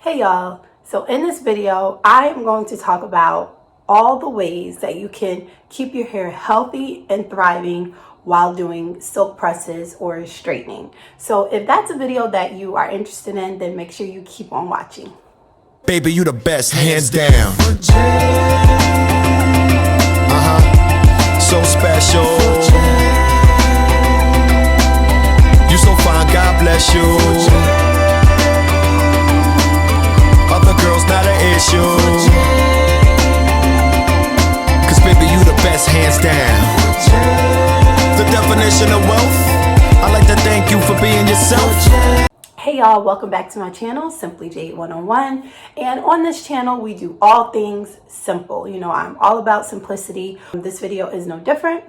Hey y'all, so in this video I am going to talk about all the ways that you can keep your hair healthy and thriving while doing silk presses or straightening. So if that's a video that you are interested in, then make sure you keep on watching. Baby, you the best, hands down. So special. You so fine, God bless you. Other girls not an issue. Cause baby, you the best, hands down. The definition of wealth. I'd like to thank you for being yourself. Hey y'all, welcome back to my channel, Simply Jade 101. And on this channel, we do all things simple. You know, I'm all about simplicity. This video is no different.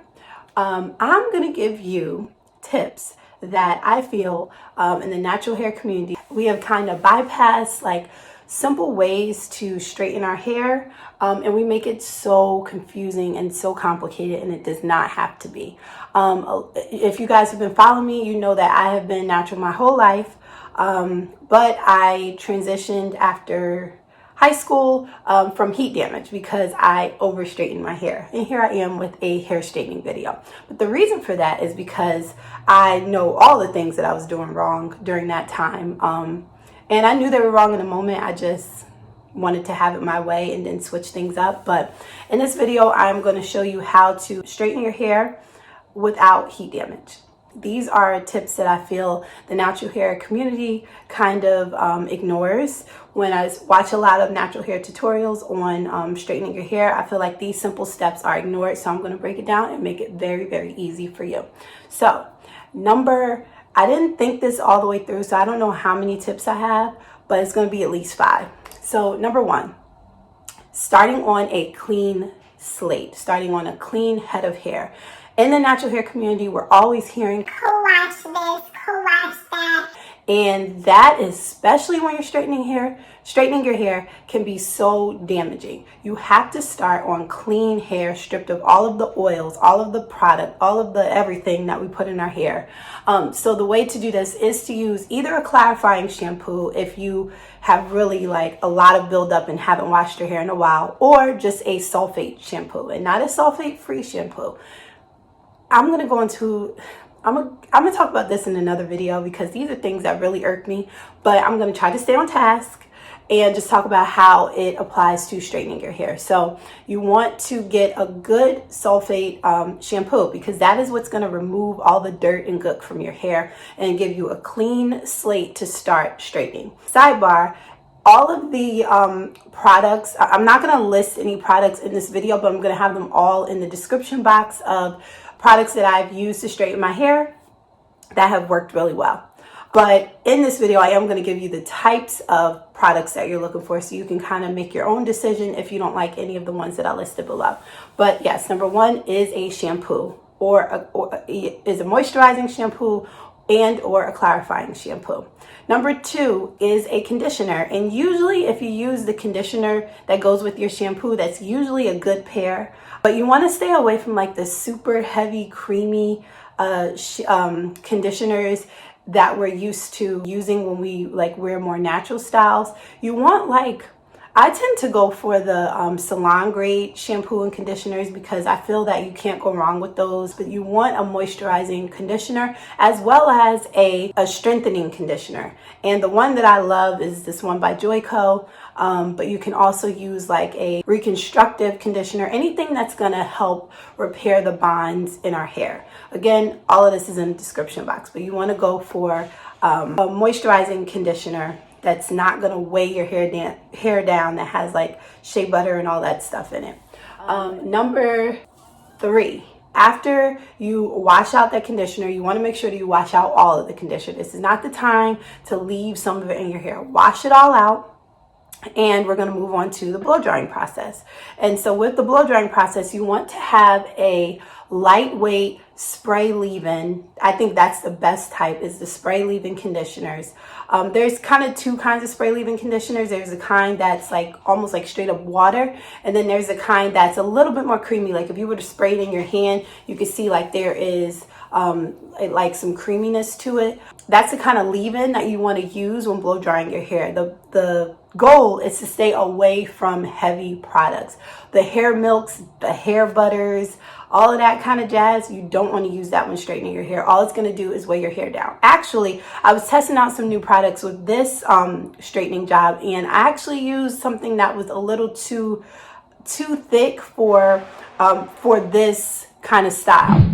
I'm gonna give you tips that I feel in the natural hair community, we have kind of bypassed like simple ways to straighten our hair, and we make it so confusing and so complicated, and it does not have to be. If you guys have been following me, you know that I have been natural my whole life, but I transitioned after high school from heat damage because I over straightened my hair, and here I am with a hair straightening video. But the reason for that is because I know all the things that I was doing wrong during that time, and I knew they were wrong in the moment. I just wanted to have it my way and then switch things up. But in this video, I'm going to show you how to straighten your hair without heat damage. These are tips that I feel the natural hair community kind of ignores. When I watch a lot of natural hair tutorials on straightening your hair, I feel like these simple steps are ignored. So I'm going to break it down and make it very, very easy for you. So I didn't think this all the way through, so I don't know how many tips I have, but it's going to be at least 5. So number 1, starting on a clean slate, starting on a clean head of hair. In the natural hair community, we're always hearing, co-wash this, co-wash that. And that, especially when you're straightening your hair can be so damaging. You have to start on clean hair, stripped of all of the oils, all of the product, all of the everything that we put in our hair. So the way to do this is to use either a clarifying shampoo if you have really like a lot of buildup and haven't washed your hair in a while, or just a sulfate shampoo, and not a sulfate-free shampoo. I'm gonna talk about this in another video because these are things that really irk me, but I'm gonna try to stay on task and just talk about how it applies to straightening your hair. So you want to get a good sulfate shampoo because that is what's gonna remove all the dirt and gook from your hair and give you a clean slate to start straightening. Sidebar, all of the products, I'm not gonna list any products in this video, but I'm gonna have them all in the description box of products that I've used to straighten my hair that have worked really well. But in this video, I am going to give you the types of products that you're looking for so you can kind of make your own decision if you don't like any of the ones that I listed below. But yes, number 1 is a shampoo is a moisturizing shampoo and or a clarifying shampoo. Number 2 is a conditioner, and usually if you use the conditioner that goes with your shampoo, that's usually a good pair. But you want to stay away from like the super heavy, creamy conditioners that we're used to using when we like wear more natural styles. You want I tend to go for the salon grade shampoo and conditioners because I feel that you can't go wrong with those. But you want a moisturizing conditioner as well as a strengthening conditioner. And the one that I love is this one by Joico. But you can also use like a reconstructive conditioner, anything that's going to help repair the bonds in our hair. Again, all of this is in the description box, but you want to go for a moisturizing conditioner that's not going to weigh your hair down, that has like shea butter and all that stuff in it. Number 3, after you wash out that conditioner, you want to make sure that you wash out all of the conditioner. This is not the time to leave some of it in your hair. Wash it all out. And we're going to move on to the blow drying process. And so with the blow drying process, you want to have a lightweight spray leave-in. I think that's the best type, is the spray leave-in conditioners. There's kind of 2 kinds of spray leave-in conditioners. There's a kind that's like almost like straight up water, and then there's a kind that's a little bit more creamy. Like if you were to spray it in your hand, you can see like there is it likes some creaminess to it. That's the kind of leave-in that you want to use when blow drying your hair. The goal is to stay away from heavy products. The hair milks, the hair butters, all of that kind of jazz, you don't want to use that when straightening your hair. All it's going to do is weigh your hair down. Actually, I was testing out some new products with this straightening job, and I actually used something that was a little too thick for this kind of style.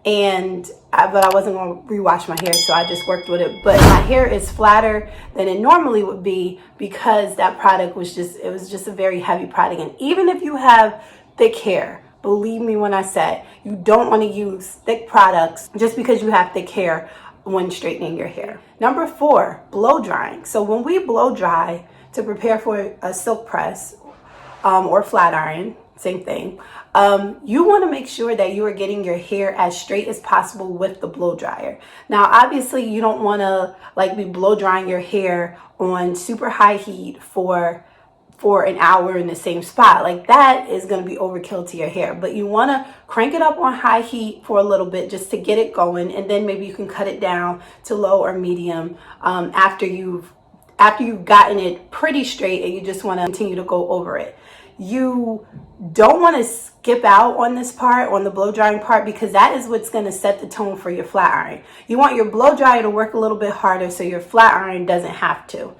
But I wasn't going to rewash my hair, so I just worked with it. But my hair is flatter than it normally would be because that product was just a very heavy product. And even if you have thick hair, believe me when I said you don't want to use thick products just because you have thick hair when straightening your hair. Number 4, blow drying. So when we blow dry to prepare for a silk press or flat iron, same thing, you want to make sure that you are getting your hair as straight as possible with the blow dryer. Now, obviously, you don't want to be blow drying your hair on super high heat for an hour in the same spot. Like, that is going to be overkill to your hair. But you want to crank it up on high heat for a little bit just to get it going, and then maybe you can cut it down to low or medium after you've gotten it pretty straight and you just want to continue to go over it. You don't want to skip out on this part, on the blow drying part, because that is what's going to set the tone for your flat iron. You want your blow dryer to work a little bit harder so your flat iron doesn't have to.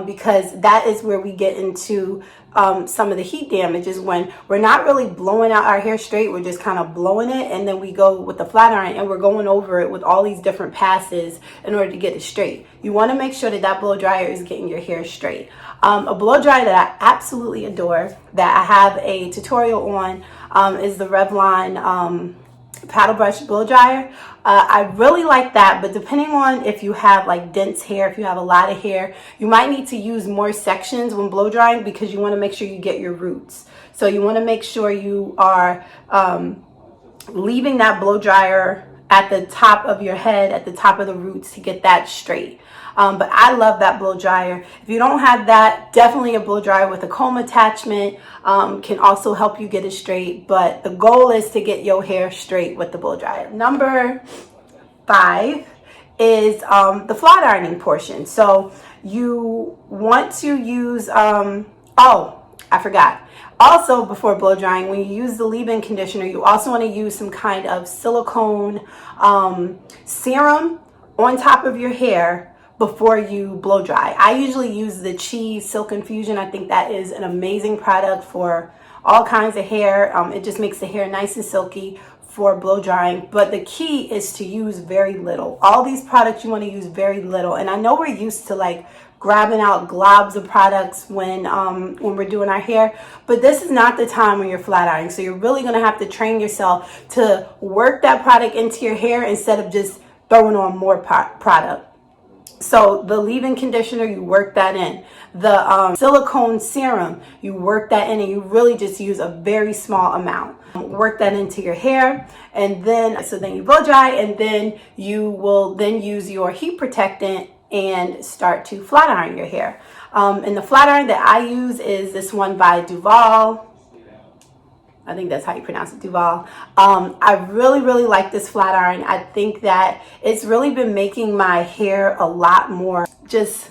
Because that is where we get into some of the heat damage, is when we're not really blowing out our hair straight, we're just kind of blowing it, and then we go with the flat iron and we're going over it with all these different passes in order to get it straight. You want to make sure that blow dryer is getting your hair straight. A blow dryer that I absolutely adore, that I have a tutorial on, is the Revlon paddle brush blow dryer. I really like that, but depending on if you have dense hair, if you have a lot of hair, you might need to use more sections when blow drying because you want to make sure you get your roots. So you want to make sure you are leaving that blow dryer at the top of your head, at the top of the roots, to get that straight. But I love that blow dryer. If you don't have that, definitely a blow dryer with a comb attachment can also help you get it straight. But the goal is to get your hair straight with the blow dryer. Number 5 is the flat ironing portion. So you want to use, I forgot. Also, before blow drying, when you use the leave-in conditioner, you also want to use some kind of silicone serum on top of your hair before you blow dry. I usually use the Cheese Silk Infusion. I think that is an amazing product for all kinds of hair. It just makes the hair nice and silky for blow drying. But the key is to use very little. All these products you want to use very little. And I know we're used to grabbing out globs of products when we're doing our hair, but this is not the time when you're flat ironing. So you're really going to have to train yourself to work that product into your hair instead of just throwing on more product. So the leave-in conditioner, you work that in. The silicone serum, you work that in, and you really just use a very small amount. Work that into your hair, and then you blow dry, and then you will then use your heat protectant and start to flat iron your hair. And the flat iron that I use is this one by Duval. I think that's how you pronounce it, Duval. I really, really like this flat iron. I think that it's really been making my hair a lot more just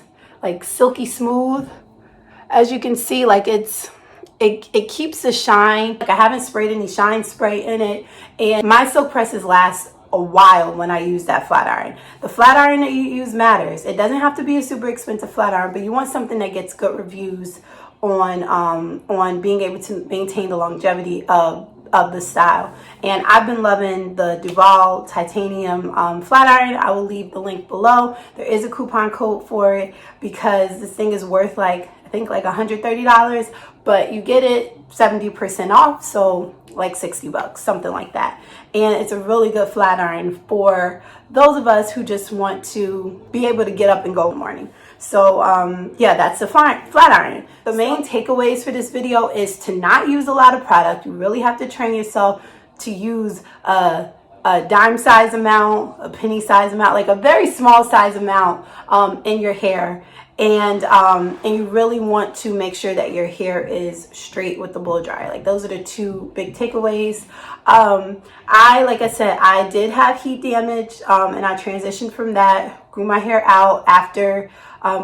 silky smooth. As you can see, it keeps the shine. I haven't sprayed any shine spray in it, and my silk presses last a while when I use that flat iron. The flat iron that you use matters. It doesn't have to be a super expensive flat iron, but you want something that gets good reviews on being able to maintain the longevity of the style. And I've been loving the Duval titanium flat iron. I will leave the link below. There is a coupon code for it because this thing is worth I think $130, but you get it 70% off, so $60, something like that. And it's a really good flat iron for those of us who just want to be able to get up and go in the morning. So yeah, that's the flat iron. The main takeaways for this video is to not use a lot of product. You really have to train yourself to use a a dime size amount, a penny size amount, like a very small size amount in your hair. And you really want to make sure that your hair is straight with the blow dryer. Like those are the two big takeaways. Like I said, I did have heat damage, and I transitioned from that, grew my hair out after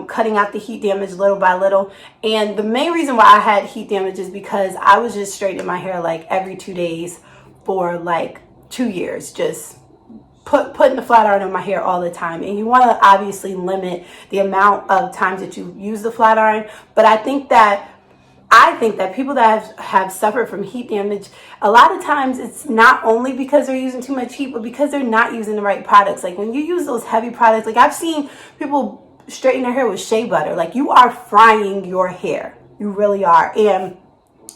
cutting out the heat damage little by little. And the main reason why I had heat damage is because I was just straightening my hair like every 2 days for like 2 years, just putting the flat iron on my hair all the time. And you want to obviously limit the amount of times that you use the flat iron. But I think that people that have suffered from heat damage, a lot of times it's not only because they're using too much heat, but because they're not using the right products. Like when you use those heavy products, like I've seen people straighten their hair with shea butter. Like you are frying your hair. You really are. And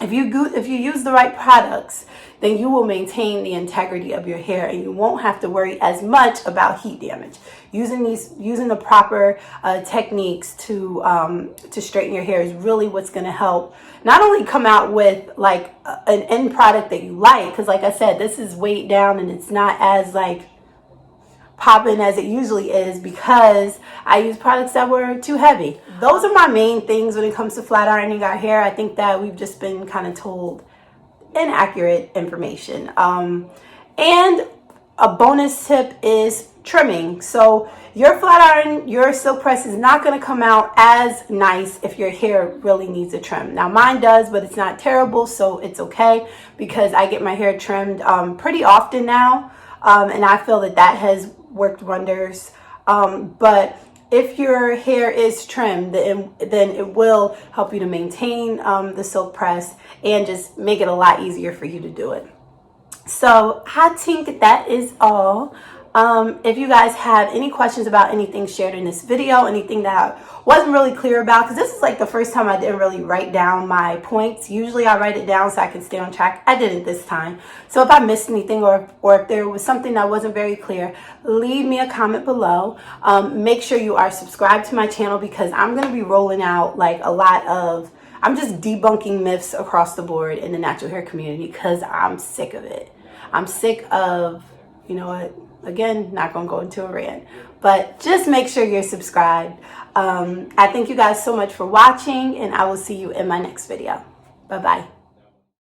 if you use the right products, then you will maintain the integrity of your hair, and you won't have to worry as much about heat damage. Using the proper techniques to straighten your hair is really what's going to help not only come out with like an end product that you like, because like I said, this is weighed down and it's not as like popping as it usually is because I use products that were too heavy. Those are my main things when it comes to flat ironing our hair. I think that we've just been kind of told inaccurate information. And a bonus tip is trimming. So your flat iron, your silk press is not going to come out as nice if your hair really needs a trim. Now mine does, but it's not terrible, so it's okay because I get my hair trimmed pretty often now, and I feel that has worked wonders. But if your hair is trimmed, then it will help you to maintain the silk press and just make it a lot easier for you to do it. So I think that is all. If you guys have any questions about anything shared in this video, anything that I wasn't really clear about, because this is like the first time I didn't really write down my points. Usually I write it down so I can stay on track. I didn't this time. So if I missed anything or if there was something that wasn't very clear, leave me a comment below. Make sure you are subscribed to my channel because I'm going to be rolling out like I'm just debunking myths across the board in the natural hair community because I'm sick of it. I'm sick of, you know what? Again, not going to go into a rant, but just make sure you're subscribed. I thank you guys so much for watching, and I will see you in my next video. Bye-bye.